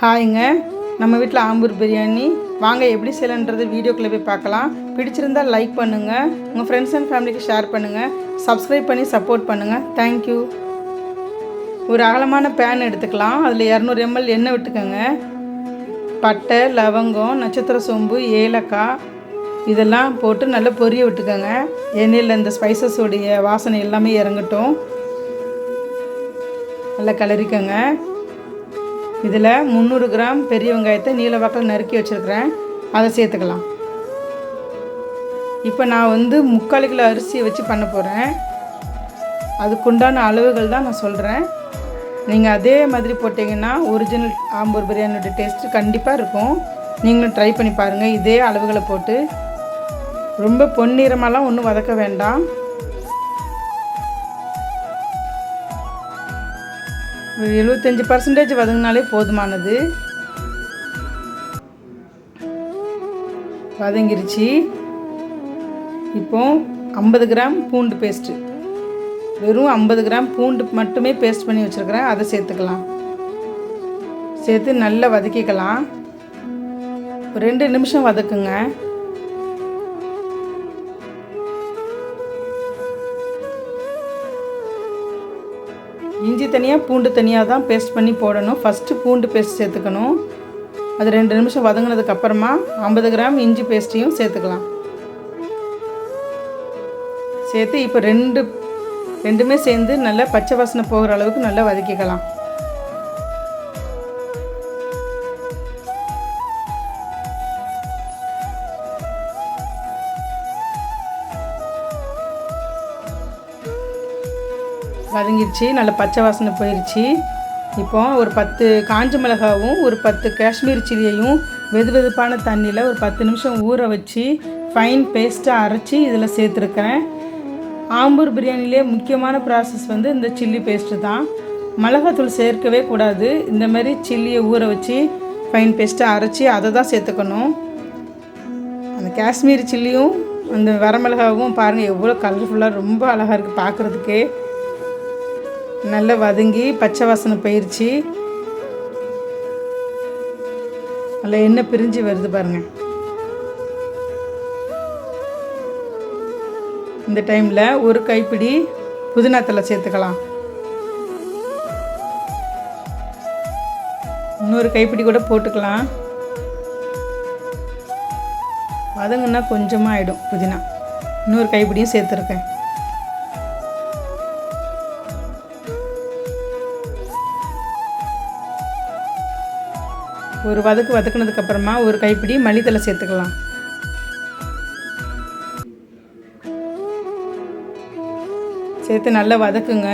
ஹாய்ங்க, நம்ம வீட்டில் ஆம்பூர் பிரியாணி வாங்க எப்படி செய்யலான்றது வீடியோக்குள்ளே போய் பார்க்கலாம். பிடிச்சிருந்தால் லைக் பண்ணுங்கள், உங்கள் ஃப்ரெண்ட்ஸ் அண்ட் ஃபேமிலிக்கு ஷேர் பண்ணுங்கள், சப்ஸ்கிரைப் பண்ணி சப்போர்ட் பண்ணுங்கள். தேங்க்யூ. ஒரு அகலமான பேன் எடுத்துக்கலாம். அதில் 200 ml எண்ணெய் விட்டுக்கோங்க. பட்டை, லவங்கம், நட்சத்திர சோம்பு, ஏலக்காய் இதெல்லாம் போட்டு நல்லா பொரிய விட்டுக்கோங்க. எண்ணெயில் இந்த ஸ்பைசஸோடைய வாசனை எல்லாமே இறங்கட்டும். நல்லா கிளறிக்கோங்க. இதில் 300 கிராம் பெரிய வெங்காயத்தை நீல வாக்கில் நறுக்கி வச்சுருக்கிறேன், அதை சேர்த்துக்கலாம். இப்போ நான் 3/4 கிலோ அரிசியை வச்சு பண்ண போகிறேன். அதுக்குண்டான அளவுகள் தான் நான் சொல்கிறேன். நீங்கள் அதே மாதிரி போட்டிங்கன்னா ஒரிஜினல் ஆம்பூர் பிரியாணியோட டேஸ்ட்டு கண்டிப்பாக இருக்கும். நீங்களும் ட்ரை பண்ணி பாருங்கள். இதே அளவுகளை போட்டு ரொம்ப பொன்னிறமாலாம் ஒன்றும் வதக்க வேண்டாம். ஒரு 75% வதங்கினாலே போதுமானது. வதங்கிருச்சு. இப்போ 50 கிராம் பூண்டு பேஸ்ட்டு, வெறும் 50 கிராம் பூண்டு மட்டுமே பேஸ்ட் பண்ணி வச்சுருக்கிறேன், அதை சேர்த்துக்கலாம். சேர்த்து நல்லா வதக்கிக்கலாம். ஒரு 2 நிமிஷம் வதக்குங்க. இஞ்சி தனியாக பூண்டு தனியாக தான் பேஸ்ட் பண்ணி போடணும். ஃபஸ்ட்டு பூண்டு பேஸ்ட் சேர்த்துக்கணும். அது 2 நிமிஷம் வதங்கினதுக்கப்புறமா 50 கிராம் இஞ்சி பேஸ்ட்டையும் சேர்த்துக்கலாம். சேர்த்து இப்போ ரெண்டுமே சேர்ந்து நல்லா பச்சை வாசனை போகிற அளவுக்கு நல்லா வதக்கிக்கலாம். வதங்கிடுச்சு, நல்ல பச்சை வாசனை போயிடுச்சு. இப்போ ஒரு 10 காஞ்ச மிளகாவும் ஒரு 10 காஷ்மீர் சில்லியையும் வெதுவெதுப்பான தண்ணியில் ஒரு 10 நிமிஷம் ஊற வச்சு ஃபைன் பேஸ்ட்டாக அரைச்சி இதில் சேர்த்துருக்கிறேன். ஆம்பூர் பிரியாணிலே முக்கியமான ப்ராசஸ் இந்த சில்லி பேஸ்ட்டு தான். மிளகாத்தூள் சேர்க்கவே கூடாது. இந்த மாதிரி சில்லியை ஊற வச்சு ஃபைன் பேஸ்ட்டாக அரைச்சி அதை தான் சேர்த்துக்கணும். அந்த காஷ்மீர் சில்லியும் அந்த வரமிளகாவும் பாருங்கள் எவ்வளோ கலர்ஃபுல்லாக ரொம்ப அழகாக இருக்குது பார்க்குறதுக்கே. நல்லா வதங்கி பச்சை வாசனை போயிடுச்சு. நல்லா எண்ணெய் பிரிஞ்சு வருது பாருங்கள். இந்த டைமில் ஒரு கைப்பிடி புதினா தழை சேர்த்துக்கலாம். இன்னொரு கைப்பிடி கூட போட்டுக்கலாம். வதங்குன்னா கொஞ்சமாக ஆகிடும் புதினா. இன்னொரு கைப்பிடியும் சேர்த்துருக்கேன். ஒரு வதக்குனதுக்கப்புறமா ஒரு கைப்பிடி மல்லித்தழை சேர்த்துக்கலாம். சேர்த்து நல்லா வதக்குங்க.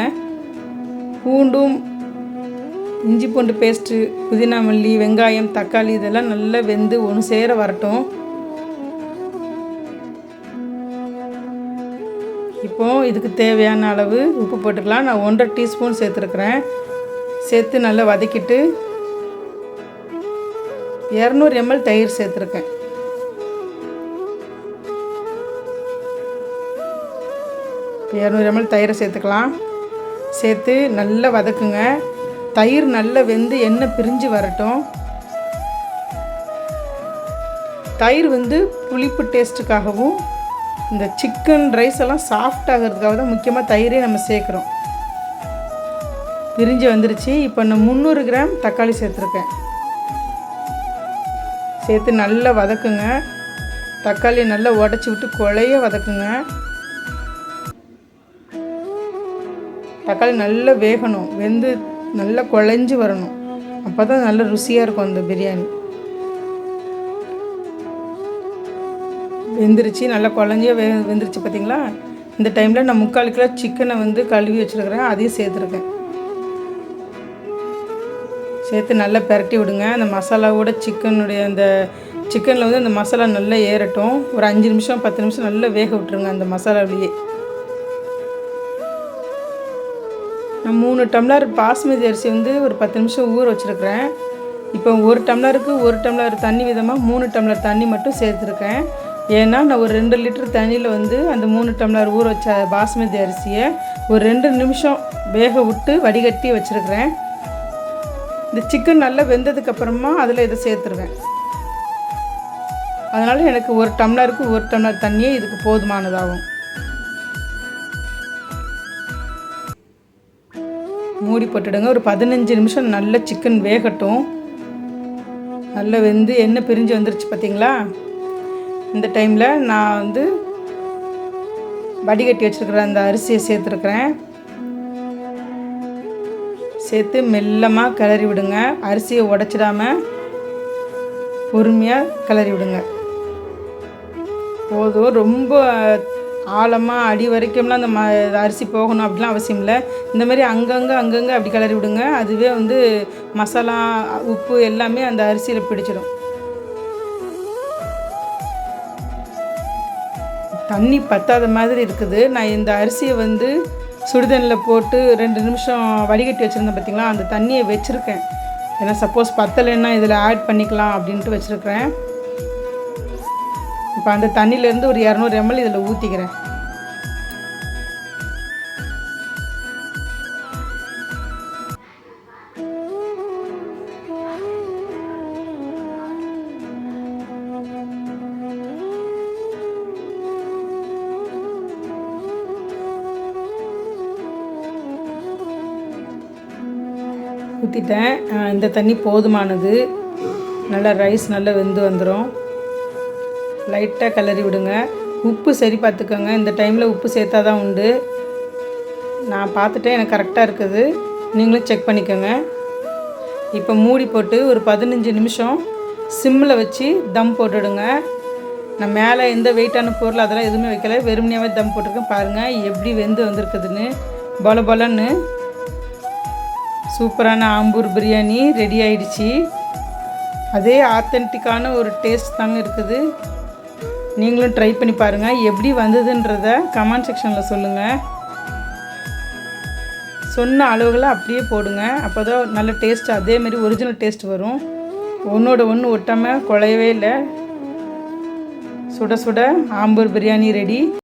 பூண்டும் இஞ்சி பூண்டு பேஸ்ட்டு, புதினா, மல்லி, வெங்காயம், தக்காளி இதெல்லாம் நல்லா வெந்து ஒன்று சேர வரட்டும். இப்போது இதுக்கு தேவையான அளவு உப்பு போட்டுக்கலாம். நான் 1.5 டீஸ்பூன் சேர்த்துருக்குறேன். சேர்த்து நல்லா வதக்கிட்டு 200 ml தயிர் சேர்த்துருக்கேன். இப்போ 200 ml தயிரை சேர்த்துக்கலாம். சேர்த்து நல்லா வதக்குங்க. தயிர் நல்லா வெந்து எண்ணெய் பிரிஞ்சு வரட்டும். தயிர் புளிப்பு டேஸ்ட்டுக்காகவும் இந்த சிக்கன் ரைஸ் எல்லாம் சாஃப்ட் ஆகிறதுக்காக தான் முக்கியமாக தயிரே நம்ம சேர்க்குறோம். பிரிஞ்சு வந்துருச்சு. இப்போ நான் 300 கிராம் தக்காளி சேர்த்துருக்கேன். சேர்த்து நல்லா வதக்குங்க. தக்காளி நல்லா உடச்சி விட்டு குழைய வதக்குங்க. தக்காளி நல்லா வேகணும், வெந்து நல்லா குழைஞ்சி வரணும். அப்போ தான் நல்ல ருசியாக இருக்கும் அந்த பிரியாணி. வெந்துருச்சு, நல்லா குழஞ்சியாக வெந்துருச்சு பார்த்திங்களா. இந்த டைமில் நான் 3/4 கிலோ சிக்கனை கழுவி வச்சுருக்கிறேன், அதையும் சேர்த்துருக்கேன். சேர்த்து நல்லா பெரட்டி விடுங்க. அந்த மசாலாவோட அந்த சிக்கனில் அந்த மசாலா நல்லா ஏறட்டும். ஒரு 5 நிமிஷம் 10 நிமிஷம் நல்லா வேக விட்டுருங்க அந்த மசாலாவிலேயே. நான் 3 டம்ளர் பாஸ்மதி அரிசி ஒரு 10 நிமிஷம் ஊற வச்சுருக்கிறேன். இப்போ 1 டம்ளருக்கு 1 டம்ளர் தண்ணி விதமாக 3 டம்ளர் தண்ணி மட்டும் சேர்த்துருக்கேன். ஏன்னா நான் ஒரு 2 லிட்டர் தண்ணியில் அந்த 3 டம்ளர் ஊற வச்ச பாஸ்மதி அரிசியை ஒரு 2 நிமிஷம் வேக விட்டு வடிகட்டி வச்சுருக்கிறேன். இந்த சிக்கன் நல்லா வெந்ததுக்கப்புறமா அதில் இதை சேர்த்துருவேன். அதனால் எனக்கு 1 டம்ளருக்கு 1 டம்ளர் தண்ணியே இதுக்கு போதுமானதாகும். மூடி போட்டுடுங்க. ஒரு 15 நிமிஷம் நல்ல சிக்கன் வேகட்டும். நல்லா வெந்து எண்ணெய் பிரிஞ்சு வந்துருச்சு பார்த்தீங்களா? இந்த டைமில் நான் வடிகட்டி வச்சுருக்கிற அந்த அரிசியை சேர்த்துருக்குறேன். சேர்த்து மெல்லமாக கிளறி விடுங்க. அரிசியை உடச்சிடாமல் பொறுமையாக கிளறி விடுங்க. போதும். ரொம்ப ஆழமாக அடி வரைக்கும்லாம் அந்த அரிசி போகணும் அப்படிலாம் அவசியம் இல்லை. இந்த மாதிரி அங்கங்கே அப்படி கிளறி விடுங்க. அதுவே மசாலா உப்பு எல்லாமே அந்த அரிசியில் பிடிச்சிடும். தண்ணி பத்தாத மாதிரி இருக்குது. நான் இந்த அரிசியை சுடுதண்ணில் போட்டு 2 நிமிஷம் வடிகட்டி வச்சுருந்தேன் பார்த்திங்களா? அந்த தண்ணியை வச்சுருக்கேன். ஏன்னா சப்போஸ் பத்தலைன்னா இதில் ஆட் பண்ணிக்கலாம் அப்படின்ட்டு வச்சுருக்கிறேன். இப்போ அந்த தண்ணியிலேருந்து ஒரு 200 ml இதில் ஊற்றிக்கிறேன். ஊற்றிட்டேன். இந்த தண்ணி போதுமானது. நல்லா ரைஸ் நல்லா வெந்து வந்துடும். லைட்டாக கிளறி விடுங்க. உப்பு சரி பார்த்துக்கோங்க. இந்த டைமில் உப்பு சேர்த்தா தான் உண்டு. நான் பார்த்துட்டேன், எனக்கு கரெக்டாக இருக்குது. நீங்களும் செக் பண்ணிக்கோங்க. இப்போ மூடி போட்டு ஒரு 15 நிமிஷம் சிம்மில் வச்சு தம் போட்டுடுங்க. நான் மேலே எந்த வெயிட்டான பொருள் அதெல்லாம் எதுவுமே வைக்கல. வெறுமனையாகவே தம் போட்டிருக்கேன். பாருங்கள் எப்படி வெந்து வந்திருக்குதுன்னு. பொலன்னு சூப்பரான ஆம்பூர் பிரியாணி ரெடி ஆயிடுச்சு. அதே ஆத்தென்டிக்கான ஒரு டேஸ்ட் தாங்க இருக்குது. நீங்களும் ட்ரை பண்ணி பாருங்கள். எப்படி வந்ததுன்றத கமெண்ட் செக்ஷனில் சொல்லுங்கள். சொன்ன அளவுகளை அப்படியே போடுங்க. அப்போ தான் நல்ல டேஸ்ட், அதேமாரி ஒரிஜினல் டேஸ்ட் வரும். ஒன்றோட ஒன்று ஒட்டாமல் குழையவே இல்லை. சுட சுட ஆம்பூர் பிரியாணி ரெடி.